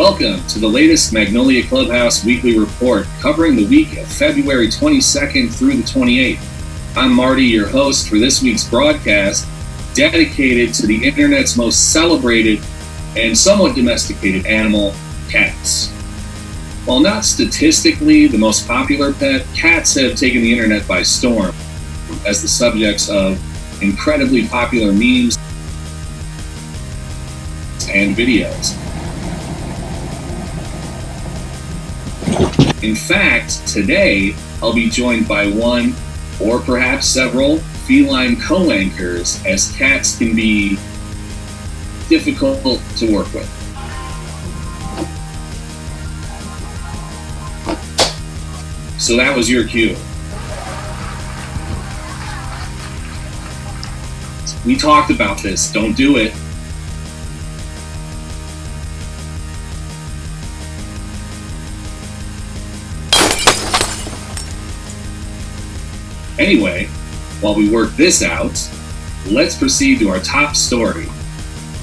Welcome to the latest Magnolia Clubhouse weekly report covering the week of February 22nd through the 28th. I'm Marty, your host for this week's broadcast, dedicated to the internet's most celebrated and somewhat domesticated animal, cats. While not statistically the most popular pet, cats have taken the internet by storm as the subjects of incredibly popular memes and videos. In fact, today I'll be joined by one or perhaps several feline co-anchors, as cats can be difficult to work with. So that was your cue. We talked about this. Don't do it. Anyway, while we work this out, let's proceed to our top story,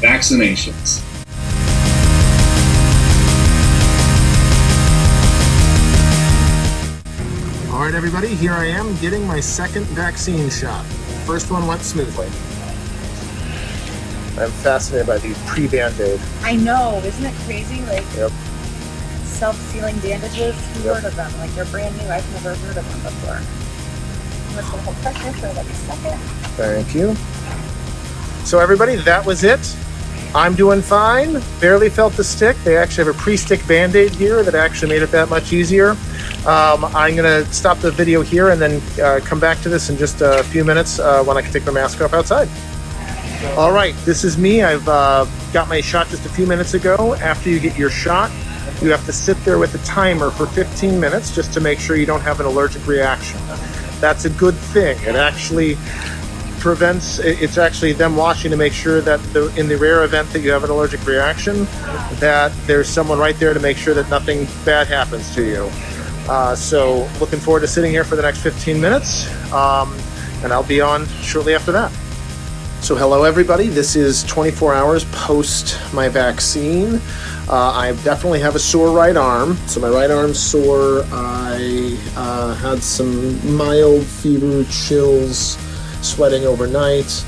vaccinations. All right, everybody, here I am getting my second vaccine shot. First one went smoothly. I'm fascinated by these pre-Band-Aid. I know, isn't it crazy? Like, Yep. Self-sealing bandages, who heard of them? Like, they're brand new, I've never heard of them before. I'm just gonna hold pressure for like a second. Thank you. So everybody, that was it. I'm doing fine. Barely felt the stick. They actually have a pre-stick Band-Aid here that actually made it that much easier. I'm gonna stop the video here and then come back to this in just a few minutes when I can take my mask off outside. All right, this is me. I've got my shot just a few minutes ago. After you get your shot, you have to sit there with a timer for 15 minutes just to make sure you don't have an allergic reaction. That's a good thing. It actually prevents, it's actually them watching to make sure that in the rare event that you have an allergic reaction, that there's someone right there to make sure that nothing bad happens to you. So looking forward to sitting here for the next 15 minutes, and I'll be on shortly after that. So hello everybody, this is 24 hours post my vaccine. I definitely have a sore right arm. So my right arm's sore. I had some mild fever, chills, sweating overnight,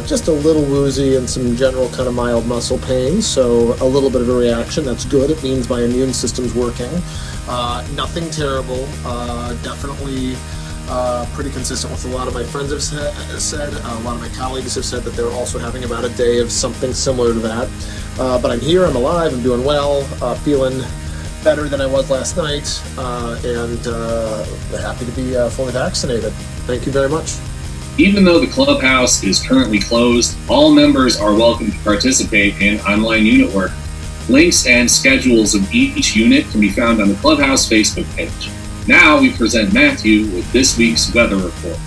just a little woozy and some general kind of mild muscle pain. So a little bit of a reaction. That's good. It means my immune system's working. Nothing terrible. Definitely pretty consistent with a lot of my friends have said. A lot of my colleagues have said that they're also having about a day of something similar to that. But I'm here, I'm alive, I'm doing well, feeling better than I was last night, and happy to be fully vaccinated. Thank you very much. Even though the clubhouse is currently closed, all members are welcome to participate in online unit work. Links and schedules of each unit can be found on the Clubhouse Facebook page. Now we present Matthew with this week's weather report.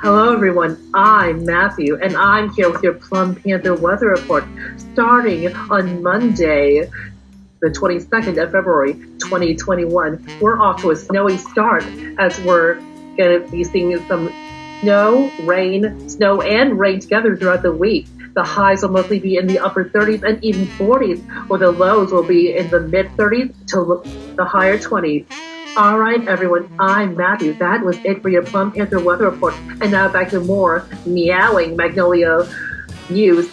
Hello everyone, I'm Matthew, and I'm here with your Plum Panther weather report starting on Monday, the 22nd of February, 2021. We're off to a snowy start as we're going to be seeing some snow and rain together throughout the week. The highs will mostly be in the upper 30s and even 40s, while the lows will be in the mid 30s to the higher 20s. All right, everyone, I'm Matthew. That was it for your Plum Panther weather report. And now back to more meowing Magnolia news.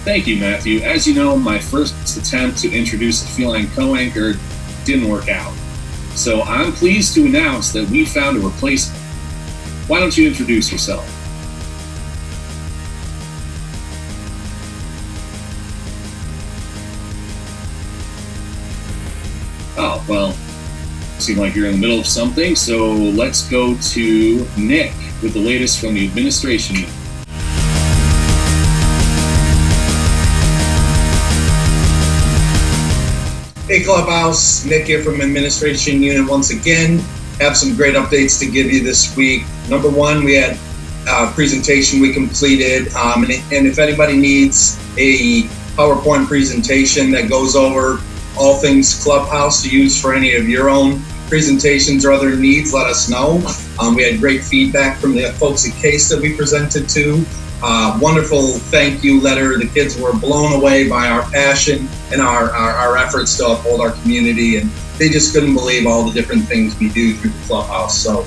Thank you, Matthew. As you know, my first attempt to introduce a feline co-anchor didn't work out. So I'm pleased to announce that we found a replacement. Why don't you introduce yourself? Oh, well, seem like you're in the middle of something, so let's go to Nick with the latest from the administration unit. Hey Clubhouse, Nick here from Administration Unit once again. Have some great updates to give you this week. Number one, we had a presentation we completed, and if anybody needs a PowerPoint presentation that goes over all things Clubhouse to use for any of your own presentations or other needs, let us know. We had great feedback from the folks at CASE that we presented to. Wonderful thank you letter. The kids were blown away by our passion and our efforts to uphold our community, and they just couldn't believe all the different things we do through the clubhouse. So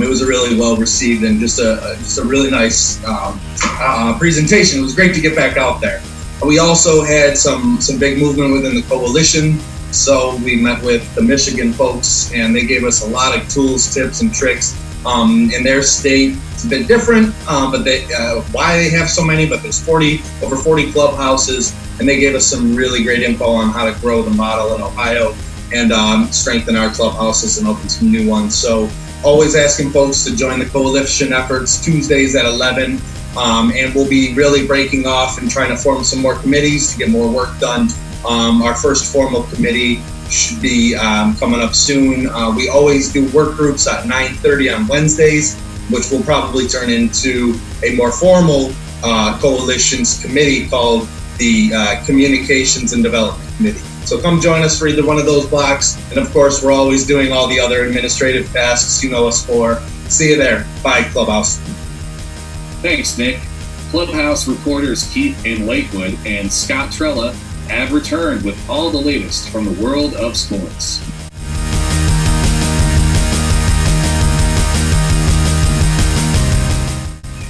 it was a really well received and just a really nice presentation. It was great to get back out there. We also had some big movement within the coalition. So we met with the Michigan folks, and they gave us a lot of tools, tips, and tricks. In their state, it's a bit different, but why they have so many, but there's over 40 clubhouses, and they gave us some really great info on how to grow the model in Ohio and strengthen our clubhouses and open some new ones. So always asking folks to join the coalition efforts Tuesdays at 11, and we'll be really breaking off and trying to form some more committees to get more work done. Our first formal committee should be coming up soon. We always do work groups at 9:30 on Wednesdays, which will probably turn into a more formal coalitions committee called the Communications and Development Committee. So come join us for either one of those blocks. And of course, we're always doing all the other administrative tasks you know us for. See you there. Bye, Clubhouse. Thanks, Nick. Clubhouse reporters Keith in Lakewood and Scott Trella have returned with all the latest from the world of sports.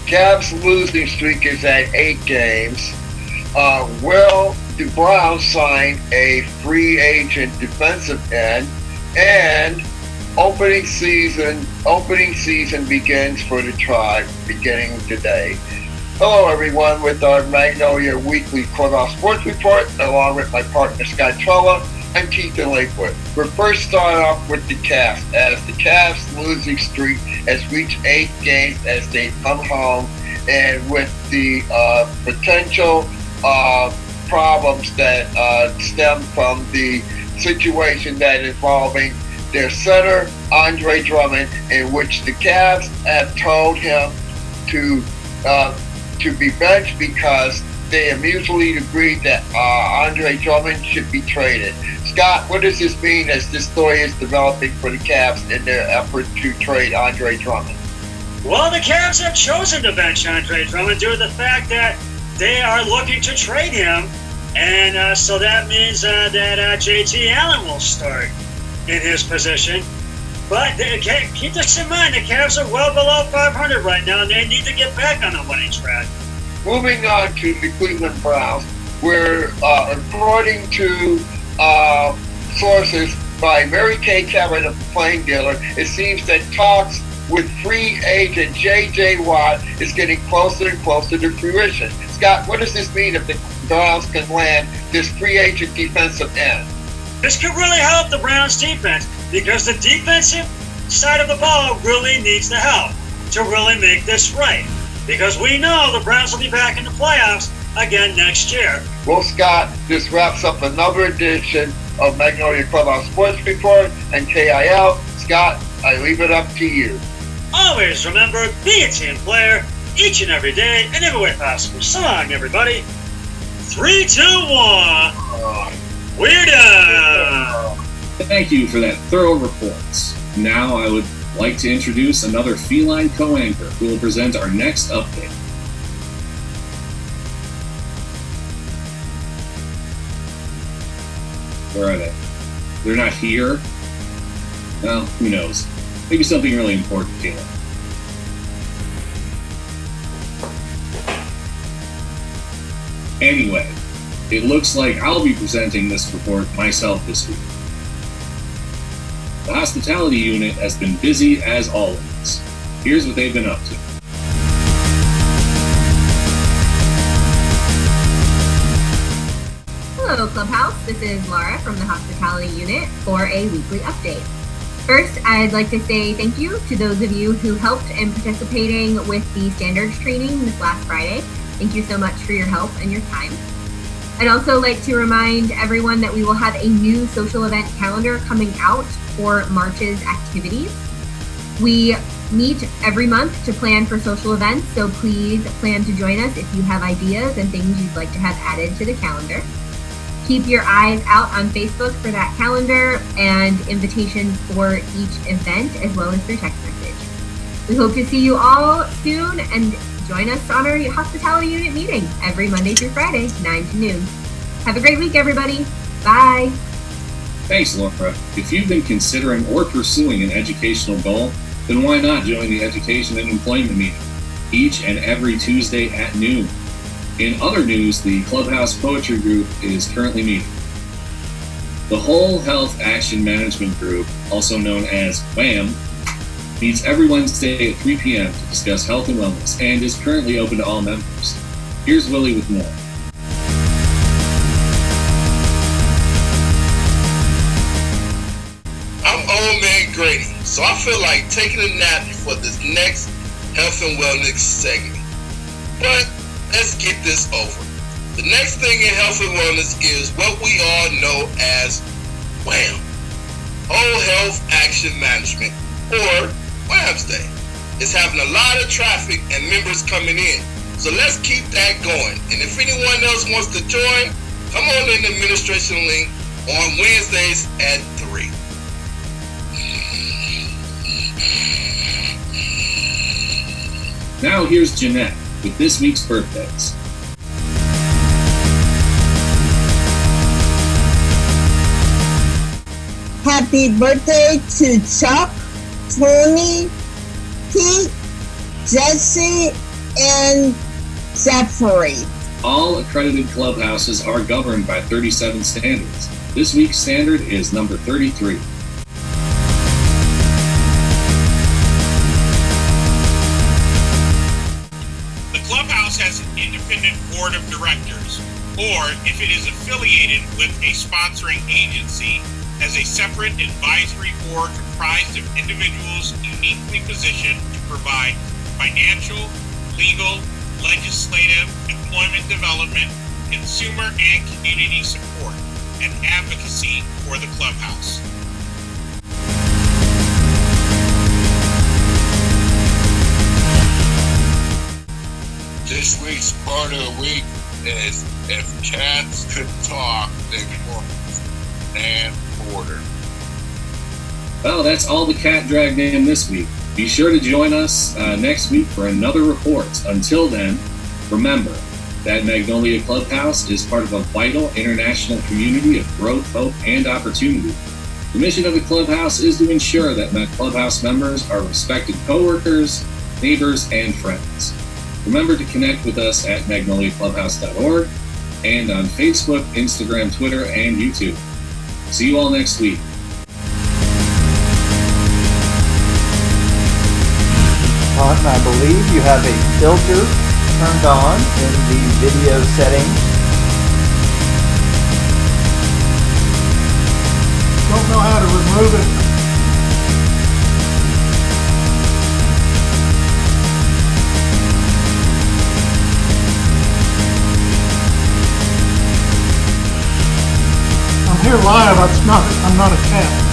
Cavs' losing streak is at 8 games. Will the Browns sign a free agent defensive end, and opening season begins for the Tribe beginning today. Hello everyone, with our Magnolia Weekly Clubhouse Sports Report, along with my partner Scott Trella and Keith in Lakewood. We're first starting off with the Cavs, as the Cavs' losing streak has reached 8 games as they come home, and with the potential problems that stem from the situation that involving their center, Andre Drummond, in which the Cavs have told him to be benched because they have mutually agreed that Andre Drummond should be traded. Scott, what does this mean as this story is developing for the Cavs in their effort to trade Andre Drummond? Well, the Cavs have chosen to bench Andre Drummond due to the fact that they are looking to trade him, and so that means that JT Allen will start in his position. But keep this in mind, the Cavs are well below 500 right now, and they need to get back on the winning track. Moving on to the Cleveland Browns, where according to sources by Mary Kay Cabot of the Plain Dealer, it seems that talks with free agent J.J. Watt is getting closer and closer to fruition. Scott, what does this mean if the Browns can land this free agent defensive end? This could really help the Browns defense, because the defensive side of the ball really needs the help to really make this right. Because we know the Browns will be back in the playoffs again next year. Well, Scott, this wraps up another edition of Magnolia Clubhouse Sports Report and KIL. Scott, I leave it up to you. Always remember, be a team player each and every day and every way possible. So long, everybody. 3, 2, 1. We're done. Thank you for that thorough report. Now I would like to introduce another feline co-anchor who will present our next update. Where are they? They're not here? Well, who knows? Maybe something really important came up. Anyway, it looks like I'll be presenting this report myself this week. The hospitality unit has been busy as always. Here's what they've been up to. Hello, Clubhouse. This is Laura from the hospitality unit for a weekly update. First, I'd like to say thank you to those of you who helped in participating with the standards training this last Friday. Thank you so much for your help and your time. I'd also like to remind everyone that we will have a new social event calendar coming out for March's activities. We meet every month to plan for social events, so please plan to join us if you have ideas and things you'd like to have added to the calendar. Keep your eyes out on Facebook for that calendar and invitations for each event, as well as through text message. We hope to see you all soon, and join us on our hospitality unit meeting every Monday through Friday, 9 to noon. Have a great week, everybody. Bye. Thanks, Laura. If you've been considering or pursuing an educational goal, then why not join the Education and Employment meeting each and every Tuesday at noon? In other news, the Clubhouse Poetry Group is currently meeting. The Whole Health Action Management Group, also known as WHAM, meets every Wednesday at 3 p.m. to discuss health and wellness and is currently open to all members. Here's Willie with more. I'm old man Grady, so I feel like taking a nap before this next health and wellness segment. But let's get this over. The next thing in health and wellness is what we all know as WHAM, Whole Health Action Management, or WHAM's Day. It's having a lot of traffic and members coming in, so let's keep that going. And if anyone else wants to join, come on in the administration link on Wednesdays at 3. Now here's Jeanette with this week's birthdays. Happy birthday to Chuck, Tony, Pete, Jesse, and Jeffrey. All accredited clubhouses are governed by 37 standards. This week's standard is number 33. Has an independent board of directors, or if it is affiliated with a sponsoring agency, as a separate advisory board comprised of individuals uniquely positioned to provide financial, legal, legislative, employment development, consumer and community support, and advocacy for the clubhouse. This week's part of the week is If Cats Could Talk, They Would Stand Porter. Well, that's all the cat dragged in this week. Be sure to join us next week for another report. Until then, remember that Magnolia Clubhouse is part of a vital international community of growth, hope, and opportunity. The mission of the Clubhouse is to ensure that Clubhouse members are respected coworkers, neighbors, and friends. Remember to connect with us at magnoliaclubhouse.org and on Facebook, Instagram, Twitter, and YouTube. See you all next week. I believe you have a filter turned on in the video settings. Don't know how to remove it. I'm here live. I'm not a cat.